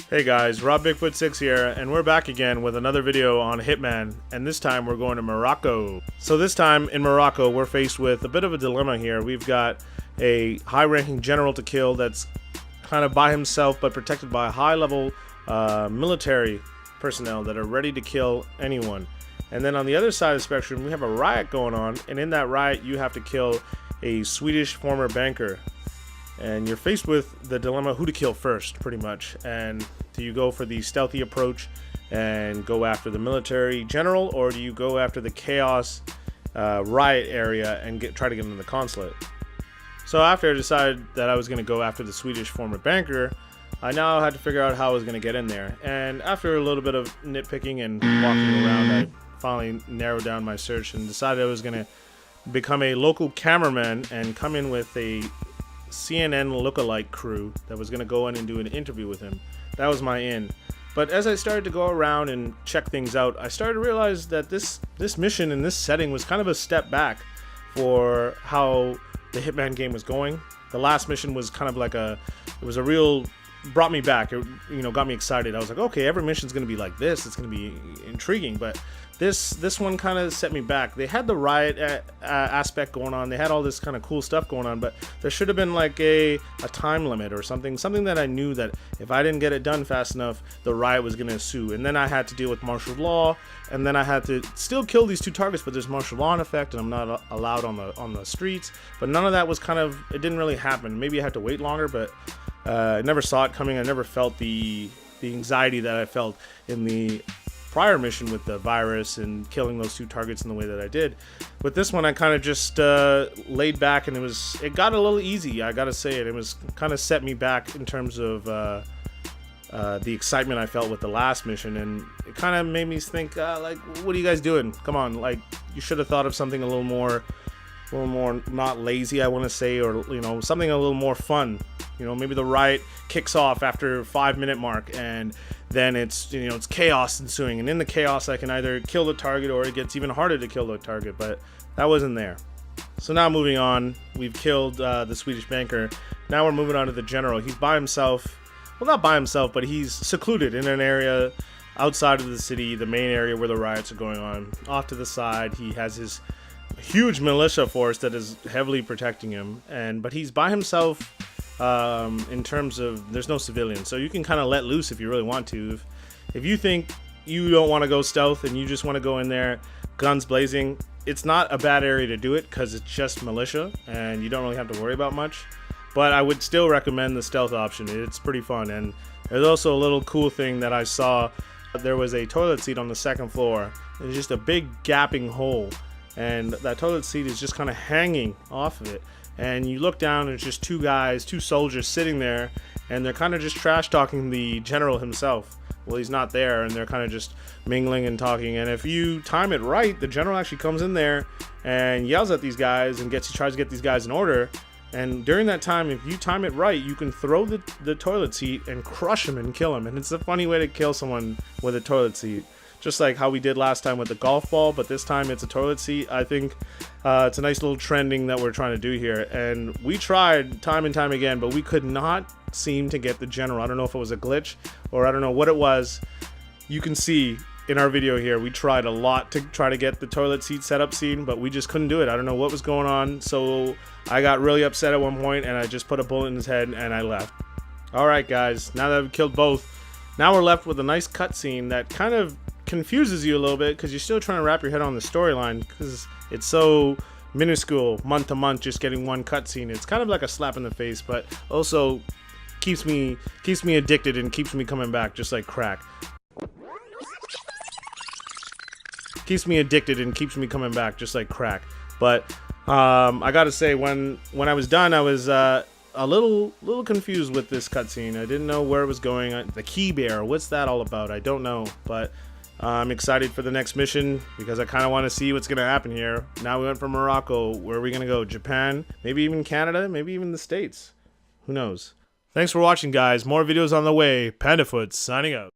Hey guys, Rob Bigfoot6 here, and we're back again with another video on Hitman, and this time we're going to Morocco. So this time in Morocco, we're faced with a bit of a dilemma here. We've got a high-ranking general to kill that's kind of by himself, but protected by high-level military personnel that are ready to kill anyone. And then on the other side of the spectrum, we have a riot going on, and in that riot, you have to kill a Swedish former banker. And you're faced with the dilemma who to kill first, pretty much. And do you go for the stealthy approach and go after the military general, or do you go after the chaos riot area and try to get into the consulate? So after I decided that I was going to go after the Swedish former banker, I now had to figure out how I was going to get in there. And after a little bit of nitpicking and walking around, I finally narrowed down my search and decided I was going to become a local cameraman and come in with a CNN lookalike crew that was going to go in and do an interview with him. That was my in. But as I started to go around and check things out, I started to realize that this mission in this setting was kind of a step back for how the Hitman game was going. The last mission was kind of like it was a real, brought me back. It, got me excited. I was like, okay, every mission's going to be like this. It's going to be intriguing. But this one kind of set me back. They had the riot aspect going on. They had all this kind of cool stuff going on, but there should have been like a time limit or something that I knew that if I didn't get it done fast enough, the riot was going to ensue. And then I had to deal with martial law, and then I had to still kill these two targets, but there's martial law in effect, and I'm not allowed on the streets. But none of that was it didn't really happen. Maybe I had to wait longer, but I never saw it coming. I never felt the anxiety that I felt in the prior mission with the virus and killing those two targets in the way that I did. With this one, I kind of just laid back, and it got a little easy. I gotta say it. It was kind of set me back in terms of the excitement I felt with the last mission, and it kind of made me think, like, what are you guys doing? Come on, like, you should have thought of something a little more not lazy, I want to say, or something a little more fun. Maybe the riot kicks off after 5-minute mark, and then it's chaos ensuing, and in the chaos I can either kill the target or it gets even harder to kill the target, but that wasn't there. So now moving on, we've killed the Swedish banker. Now we're moving on to the general. He's by himself. Well, not by himself, but he's secluded in an area outside of the city, the main area where the riots are going on. Off to the side, he has his huge militia force that is heavily protecting him, but he's by himself in terms of there's no civilians, so you can kind of let loose if you really want to. If you think you don't want to go stealth and you just want to go in there guns blazing, it's not a bad area to do it because it's just militia and you don't really have to worry about much. But I would still recommend the stealth option. It's pretty fun. And there's also a little cool thing that I saw. There was a toilet seat on the second floor. There's just a big gaping hole, and that toilet seat is just kind of hanging off of it. And you look down, and it's just two soldiers sitting there, and they're kind of just trash talking the general himself. Well, he's not there, and they're kind of just mingling and talking. And if you time it right, the general actually comes in there and yells at these guys and tries to get these guys in order. And during that time, if you time it right, you can throw the toilet seat and crush him and kill him. And it's a funny way to kill someone with a toilet seat. Just like how we did last time with the golf ball, but this time it's a toilet seat. I think it's a nice little trending that we're trying to do here. And we tried time and time again, but we could not seem to get the general. I don't know if it was a glitch or I don't know what it was. You can see in our video here, we tried a lot to try to get the toilet seat setup scene, but we just couldn't do it. I don't know what was going on. So I got really upset at one point and I just put a bullet in his head and I left. Alright guys, now that I've killed both, now we're left with a nice cutscene that kind of confuses you a little bit because you're still trying to wrap your head on the storyline because it's so minuscule, month to month, just getting one cutscene. It's kind of like a slap in the face, but also keeps me addicted and keeps me coming back just like crack. Keeps me addicted and keeps me coming back just like crack. But I gotta say, when I was done, I was a little confused with this cutscene. I didn't know where it was going. The key bear, what's that all about? I don't know, but I'm excited for the next mission because I kind of want to see what's going to happen here. Now we went from Morocco. Where are we going to go? Japan? Maybe even Canada? Maybe even the States? Who knows? Thanks for watching, guys. More videos on the way. PandaFoot signing out.